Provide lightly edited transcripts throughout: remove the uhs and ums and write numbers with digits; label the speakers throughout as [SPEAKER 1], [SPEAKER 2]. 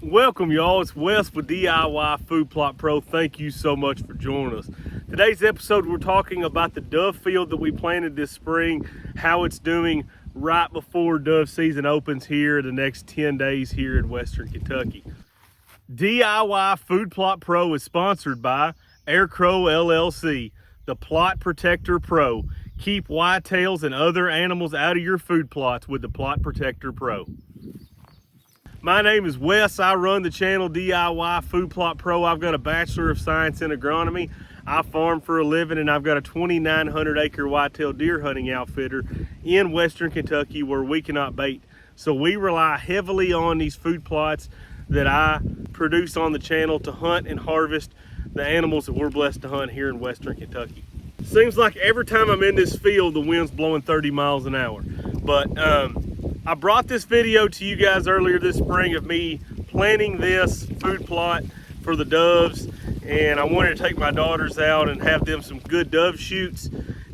[SPEAKER 1] Welcome, y'all. It's Wes with DIY Food Plot Pro. Thank you so much for joining us. Today's episode, we're talking about the dove field that we planted this spring, how it's doing right before dove season opens here the next 10 days here in Western Kentucky. DIY Food Plot Pro is sponsored by Aircrow LLC, the Plot Protector Pro. Keep whitetails and other animals out of your food plots with the Plot Protector Pro. My name is Wes. I run the channel DIY Food Plot Pro. I've got a Bachelor of Science in Agronomy. I farm for a living, and I've got a 2,900 acre whitetail deer hunting outfitter in Western Kentucky where we cannot bait. So we rely heavily on these food plots that I produce on the channel to hunt and harvest the animals that we're blessed to hunt here in Western Kentucky. Seems like every time I'm in this field, the wind's blowing 30 miles an hour. But I brought this video to you guys earlier this spring of me planting this food plot for the doves, and I wanted to take my daughters out and have them some good dove shoots,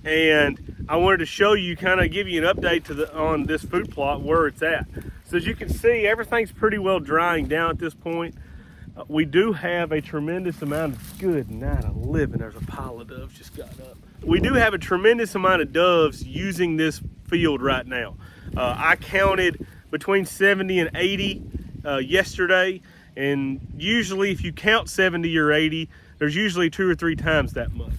[SPEAKER 1] and I wanted to show you, kind of give you an update on this food plot where it's at. So as you can see, everything's pretty well drying down at this point. We do have a tremendous amount of good night of living. There's a pile of doves just got up. We do have a tremendous amount of doves using this field right now. I counted between 70 and 80 yesterday, and usually if you count 70 or 80, there's usually 2 or 3 times that much.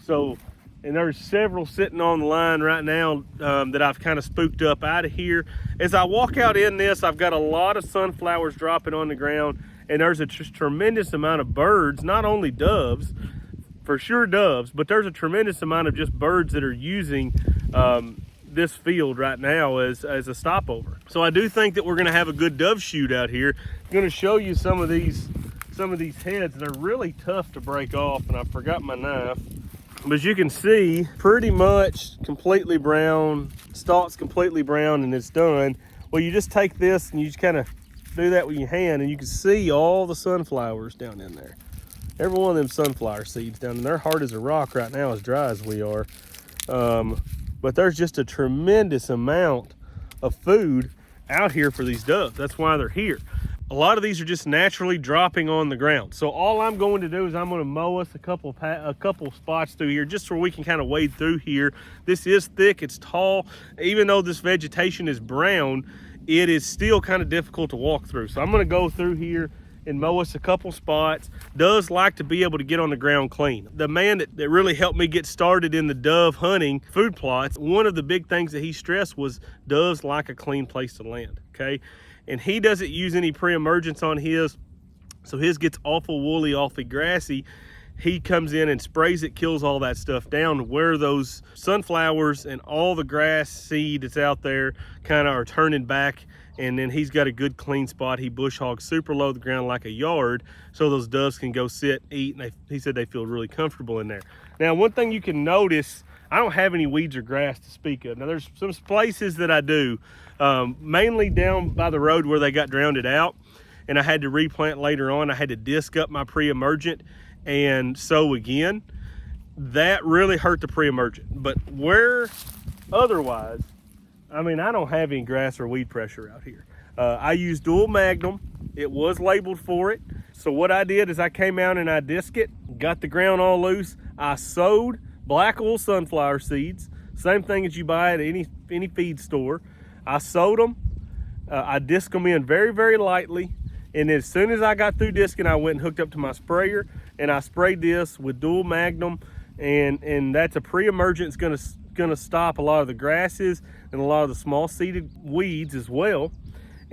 [SPEAKER 1] So, and there's several sitting on the line right now that I've kind of spooked up out of here. As I walk out in this, I've got a lot of sunflowers dropping on the ground, and there's a tremendous amount of birds, not only doves, for sure doves, but there's a tremendous amount of just birds that are using this field right now as a stopover. So I do think that we're going to have a good dove shoot out here. I'm going to show you some of these heads. They're really tough to break off, and I forgot my knife. But as you can see, pretty much completely brown, stalk's completely brown, and it's done. Well, you just take this and you just kind of do that with your hand, and you can see all the sunflowers down in there. Every one of them sunflower seeds down in there, hard as a rock right now, as dry as we are. But there's just a tremendous amount of food out here for these doves. That's why they're here. A lot of these are just naturally dropping on the ground. So all I'm going to do is I'm going to mow us a couple spots through here just so we can kind of wade through here. This is thick, it's tall. Even though this vegetation is brown, it is still kind of difficult to walk through. So I'm going to go through here and mow us a couple spots. Does like to be able to get on the ground clean. The man that really helped me get started in the dove hunting food plots, one of the big things that he stressed was doves like a clean place to land, okay? And he doesn't use any pre-emergence on his, so his gets awful woolly, awful grassy. He comes in and sprays it, kills all that stuff down, where those sunflowers and all the grass seed that's out there kind of are turning back. And then he's got a good clean spot. He bush hogs super low to the ground like a yard, so those doves can go sit, eat, and he said they feel really comfortable in there. Now, one thing you can notice, I don't have any weeds or grass to speak of. Now, there's some places that I do, mainly down by the road where they got drowned out, and I had to replant later on. I had to disc up my pre-emergent and sow again. That really hurt the pre-emergent. But where otherwise, I mean, I don't have any grass or weed pressure out here. I use dual magnum. It was labeled for it. So what I did is I came out and I disc it, got the ground all loose. I sowed black oil sunflower seeds, same thing as you buy at any feed store. I sowed them. I disc them in very, very lightly. And as soon as I got through discing, I went and hooked up to my sprayer, and I sprayed this with dual magnum, and that's a pre-emergent. It's gonna stop a lot of the grasses and a lot of the small seeded weeds as well.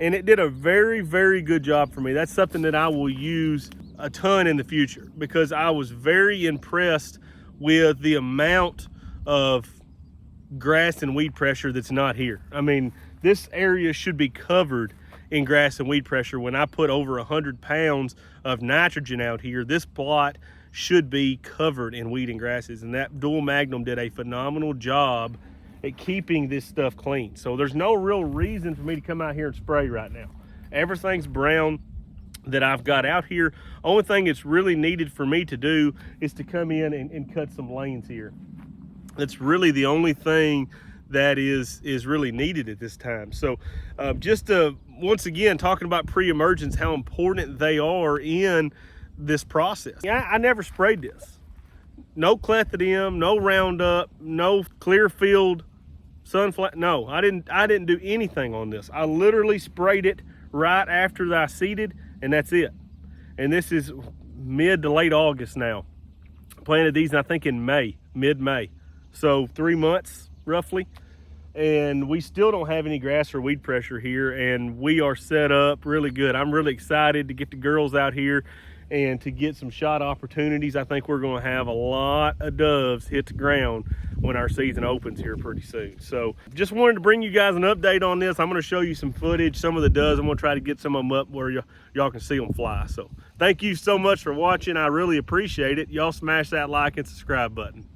[SPEAKER 1] And it did a very, very good job for me. That's something that I will use a ton in the future, because I was very impressed with the amount of grass and weed pressure that's not here. I mean, this area should be covered in grass and weed pressure. When I put over 100 pounds of nitrogen out here, this plot should be covered in weed and grasses, and that dual magnum did a phenomenal job at keeping this stuff clean. So there's no real reason for me to come out here and spray right now. Everything's brown that I've got out here. Only thing that's really needed for me to do is to come in and cut some lanes here. That's really the only thing that is really needed at this time. So once again, talking about pre-emergence, how important they are in this process. Yeah, I never sprayed this. No clethodim, no Roundup, no Clearfield, sunflower. No, I didn't do anything on this. I literally sprayed it right after I seeded, and that's it. And this is mid to late August now. Planted these, I think, in May, mid-May. So 3 months roughly. And we still don't have any grass or weed pressure here, and we are set up really good. I'm really excited to get the girls out here and to get some shot opportunities. I think we're going to have a lot of doves hit the ground when our season opens here pretty soon. So just wanted to bring you guys an update on this. I'm going to show you some footage, some of the doves. I'm going to try to get some of them up where y'all can see them fly. So thank you so much for watching. I really appreciate it. Y'all smash that like and subscribe button.